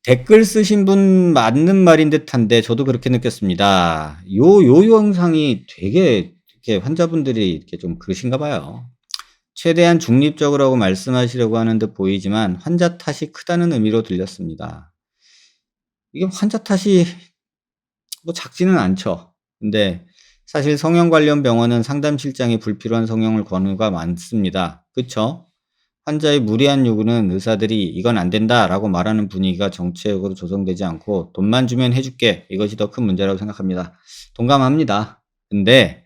댓글 쓰신 분 맞는 말인 듯한데 저도 그렇게 느꼈습니다. 요 영상이 되게 이렇게 환자분들이 이렇게 좀 그러신가 봐요. 최대한 중립적이라고 말씀하시려고 하는 듯 보이지만 환자 탓이 크다는 의미로 들렸습니다. 이게 환자 탓이 뭐 작지는 않죠. 근데 사실 성형 관련 병원은 상담실장이 불필요한 성형을 권유가 많습니다. 그쵸? 환자의 무리한 요구는 의사들이 "이건 안 된다."라고 말하는 분위기가 정책으로 조성되지 않고 "돈만 주면 해 줄게." 이것이 더 큰 문제라고 생각합니다. 동감합니다. 근데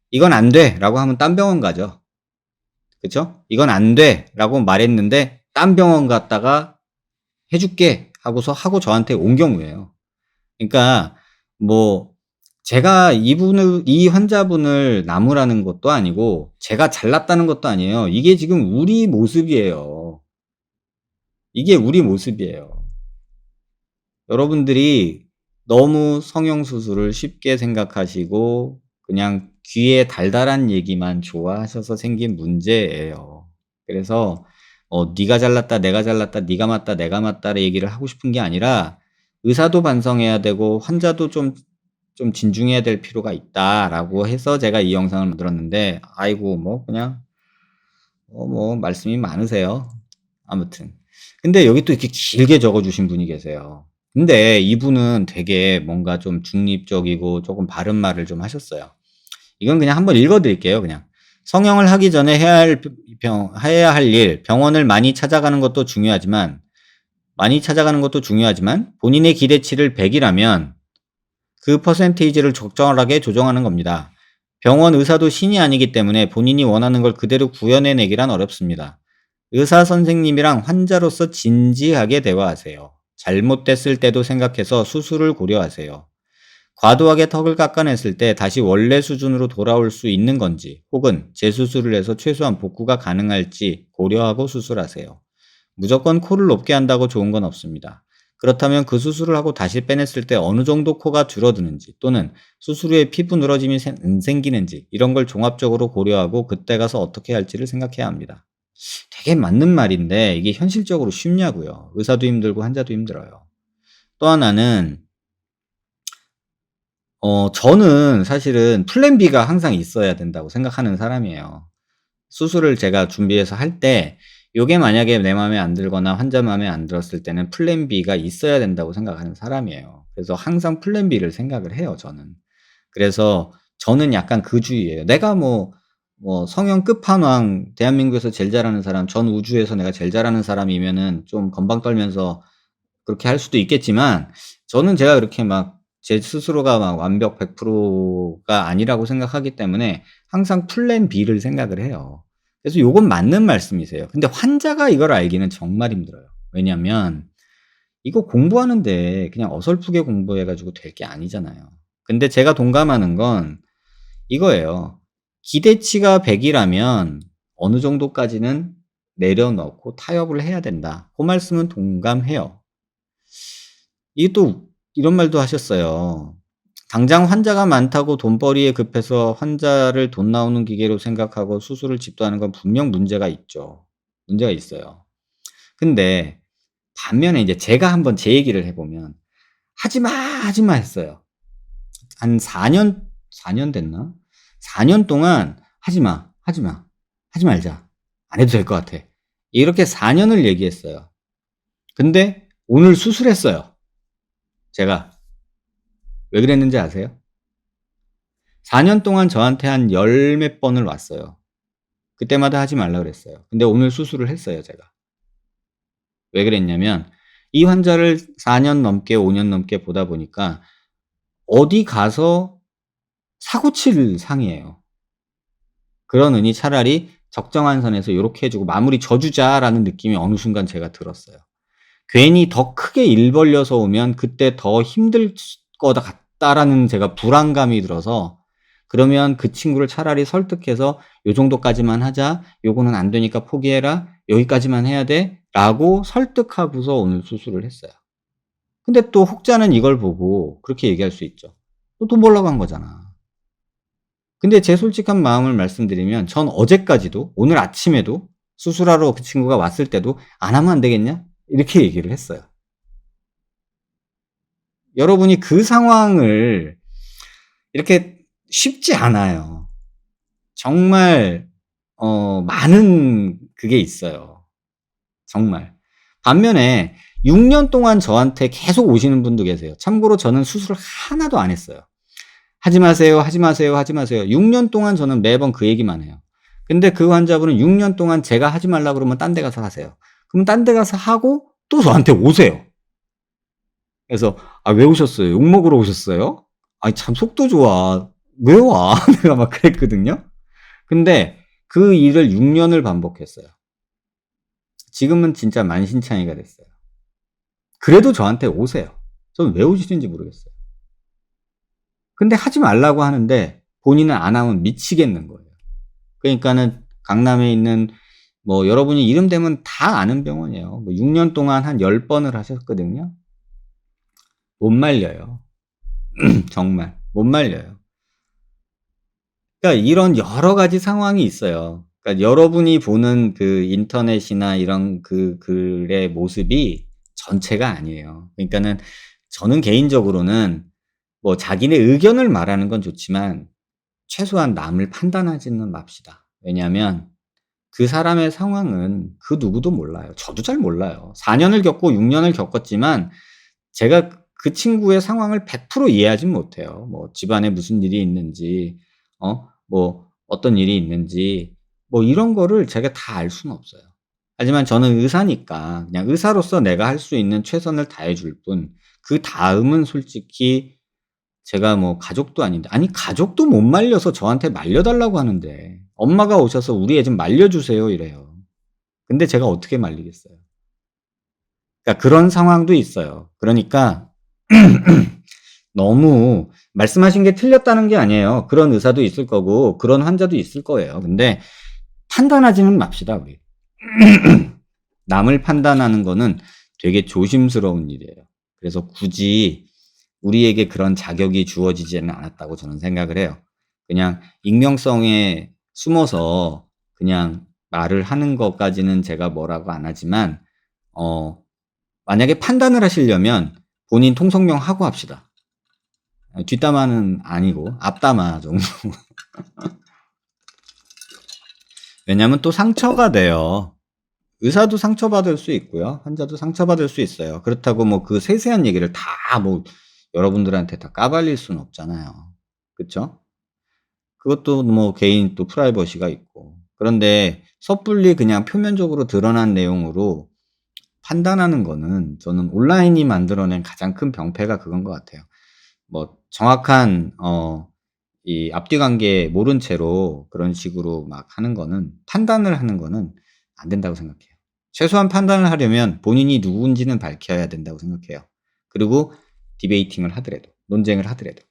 "이건 안 돼."라고 하면 딴 병원 가죠. 그쵸? "이건 안 돼."라고 말했는데 딴 병원 갔다가 "해 줄게." 하고서 하고 저한테 온 경우예요. 그러니까 뭐 제가 이 환자분을 나무라는 것도 아니고 제가 잘났다는 것도 아니에요. 이게 지금 우리 모습이에요. 이게 우리 모습이에요. 여러분들이 너무 성형 수술을 쉽게 생각하시고 그냥 귀에 달달한 얘기만 좋아하셔서 생긴 문제예요. 그래서 "네가 잘났다. 내가 잘났다. 네가 맞다. 내가 맞다."를 얘기를 하고 싶은 게 아니라 의사도 반성해야 되고 환자도 좀 진중해야 될 필요가 있다라고 해서 제가 이 영상을 만들었는데 아이고 뭐 그냥 뭐 말씀이 많으세요. 아무튼. 근데 여기 또 이렇게 길게 적어 주신 분이 계세요. 근데 이분은 되게 뭔가 좀 중립적이고 쪼금 바른 말을 좀 하셨어요. 이건 그냥 한번 읽어 드릴게요 그냥. "성형을 하기 전에 해야 할 일, 병원을 많이 찾아가는 것도 중요하지만 본인의 기대치를 100 이라면 그 퍼센테이지를 적절하게 조정하는 겁니다. 병원 의사도 신이 아니기 때문에 본인이 원하는 걸 그대로 구현해 내기란 어렵습니다. 의사 선생님이랑 환자로서 진지하게 대화하세요. 잘못됐을 때도 생각해서 수술을 고려하세요. 과도하게 턱을 깎아냈을 때 다시 원래 수준으로 돌아올 수 있는 건지 혹은 재수술을 해서 최소한 복구가 가능할지 고려하고 수술하세요. 무조건 코를 높게 한다고 좋은 건 없습니다. 그렇다면 그 수술을 하고 다시 빼냈을 때 어느 정도 코가 줄어드는지 또는 수술 후에 피부 늘어짐이 생기는지 이런 걸 종합적으로 고려하고 그때 가서 어떻게 할지를 생각해야 합니다. 되게 맞는 말인데 이게 현실적으로 쉽냐고요. 의사도 힘들고 환자도 힘들어요. 또 하나는 저는 사실은 플랜 B가 항상 있어야 된다고 생각하는 사람이에요. 수술을 제가 준비해서 할 때 요게 만약에 내 맘에 안 들거나 환자 맘에 안 들었을 때는 플랜 B가 있어야 된다고 생각하는 사람이에요. 그래서 항상 플랜 B를 생각을 해요 저는. 그래서 저는 약간 그 주의예요. 내가 성형 끝판왕 대한민국에서 제일 잘하는 사람 전 우주에서 내가 제일 잘하는 사람이면은 좀 건방 떨면서 그렇게 할 수도 있겠지만 저는 제가 그렇게 막 제 스스로가 막 완벽 100%가 아니라고 생각하기 때문에 항상 플랜 B를 생각을 해요. 그래서 요건 맞는 말씀이세요. 근데 환자가 이걸 알기는 정말 힘들어요. 왜냐면 이거 공부하는데 그냥 어설프게 공부해 가지고 될 게 아니잖아요. 근데 제가 동감하는 건 이거예요. 기대치가 100 이라면 어느 정도까지는 내려놓고 타협을 해야 된다. 고 말씀은 동감해요. 이게 또 이런 말도 하셨어요. 당장 환자가 많다고 돈벌이에 급해서 환자를 돈 나오는 기계로 생각하고 수술을 집도하는 건 분명 문제가 있죠. 문제가 있어요. 근데 반면에 이제 제가 한번 제 얘기를 해 보면 "하지 마, 하지 마." 했어요. 한 4년 됐나? 4년 동안 "하지 마, 하지 마. 하지 말자. 안 해도 될 것 같아." 이렇게 4 년을 얘기했어요. 근데 오늘 수술했어요 제가. 왜 그랬는지 아세요? 4년 동안 저한테 한 열 몇 번을 왔어요. 그때마다 하지 말라 그랬어요. 근데 오늘 수술을 했어요 제가. 왜 그랬냐면 이 환자를 4년 넘게 5년 넘게 보다 보니까 어디 가서 사고 칠 상이에요. 그러느니 차라리 적정한 선에서 요렇게 해 주고 '마무리 져 주자.'라는 느낌이 어느 순간 제가 들었어요. 괜히 더 크게 일 벌려서 오면 그때 더 힘들 것 같다라는 제가 불안감이 들어서 그러면 그 친구를 차라리 설득해서 "요 정도까지만 하자. 요거는 안 되니까 포기해라. 여기까지만 해야 돼."라고 설득하고서 오늘 수술을 했어요. 근데 또 혹자는 이걸 보고 그렇게 얘기할 수 있죠. "너 돈 벌려고 한 거잖아." 근데 제 솔직한 마음을 말씀드리면 전 어제까지도 오늘 아침에도 수술하러 그 친구가 왔을 때도 "안 하면 안 되겠냐?" 이렇게 얘기를 했어요. 여러분이 그 상황을 이렇게 쉽지 않아요. 정말 많은 그게 있어요. 정말. 반면에 6년 동안 저한테 계속 오시는 분도 계세요. 참고로 저는 수술을 하나도 안 했어요. "하지 마세요, 하지 마세요, 하지 마세요." 6년 동안 저는 매번 그 얘기만 해요. 근데 그 환자분은 6년 동안 제가 하지 말라 그러면 딴 데 가서 하세요. 그럼 딴 데 가서 하고 또 저한테 오세요. 그래서 "아 왜 오셨어요? 욕 먹으러 오셨어요? 아이 참 속도 좋아. 왜 와?" 내가 막 그랬거든요. 근데 그 일을 6 년을 반복했어요. 지금은 진짜 만신창이가 됐어요. 그래도 저한테 오세요. 저는 왜 오시는지 모르겠어요. 근데 하지 말라고 하는데 본인은 안 하면 미치겠는 거예요. 그러니까는 강남에 있는 뭐 여러분이 이름 대면 다 아는 병원이에요. 뭐 6년 동안 한 10 번을 하셨거든요. 못 말려요. 정말 못 말려요. 그러니까 이런 여러 가지 상황이 있어요. 그러니까 여러분이 보는 그 인터넷이나 이런 그 글의 모습이 전체가 아니에요. 그러니까는 저는 개인적으로는 뭐 자기네 의견을 말하는 건 좋지만 최소한 남을 판단하지는 맙시다. 왜냐하면 그 사람의 상황은 그 누구도 몰라요. 저도 잘 몰라요. 4 년을 겪고 6 년을 겪었지만 제가 그 친구의 상황을 100% 이해하진 못해요. 뭐 집안에 무슨 일이 있는지 뭐 어떤 일이 있는지 뭐 이런 거를 제가 다 알 수는 없어요. 하지만 저는 의사니까 그냥 의사로서 내가 할 수 있는 최선을 다해 줄 뿐 그다음은 솔직히 제가 뭐 가족도 아닌데 아니 가족도 못 말려서 저한테 말려 달라고 하는데 엄마가 오셔서 "우리 애 좀 말려 주세요." 이래요. 근데 제가 어떻게 말리겠어요. 그러니까 그런 상황도 있어요. 그러니까 너무 말씀하신 게 틀렸다는 게 아니에요. 그런 의사도 있을 거고 그런 환자도 있을 거예요. 근데 판단하지는 맙시다 우리. 남을 판단하는 거는 되게 조심스러운 일이에요. 그래서 굳이 우리에게 그런 자격이 주어지지는 않았다고 저는 생각을 해요. 그냥 익명성에 숨어서 그냥 말을 하는 것까지는 제가 뭐라고 안 하지만 어 만약에 판단을 하시려면 본인 통성명 하고 합시다. 뒷담화는 아니고 앞담화 정도. 왜냐하면 또 상처가 돼요. 의사도 상처받을 수 있고요. 환자도 상처받을 수 있어요. 그렇다고 뭐 그 세세한 얘기를 다 뭐 여러분들한테 다 까발릴 수는 없잖아요. 그쵸? 그것도 뭐 개인 또 프라이버시가 있고. 그런데 섣불리 그냥 표면적으로 드러난 내용으로 판단하는 거는 저는 온라인이 만들어낸 가장 큰 병폐가 그건 것 같아요. 뭐 정확한 이 앞뒤 관계 모른 채로 그런 식으로 막 하는 거는 판단을 하는 거는 안 된다고 생각해요. 최소한 판단을 하려면 본인이 누군지는 밝혀야 된다고 생각해요. 그리고 디베이팅을 하더라도 논쟁을 하더라도.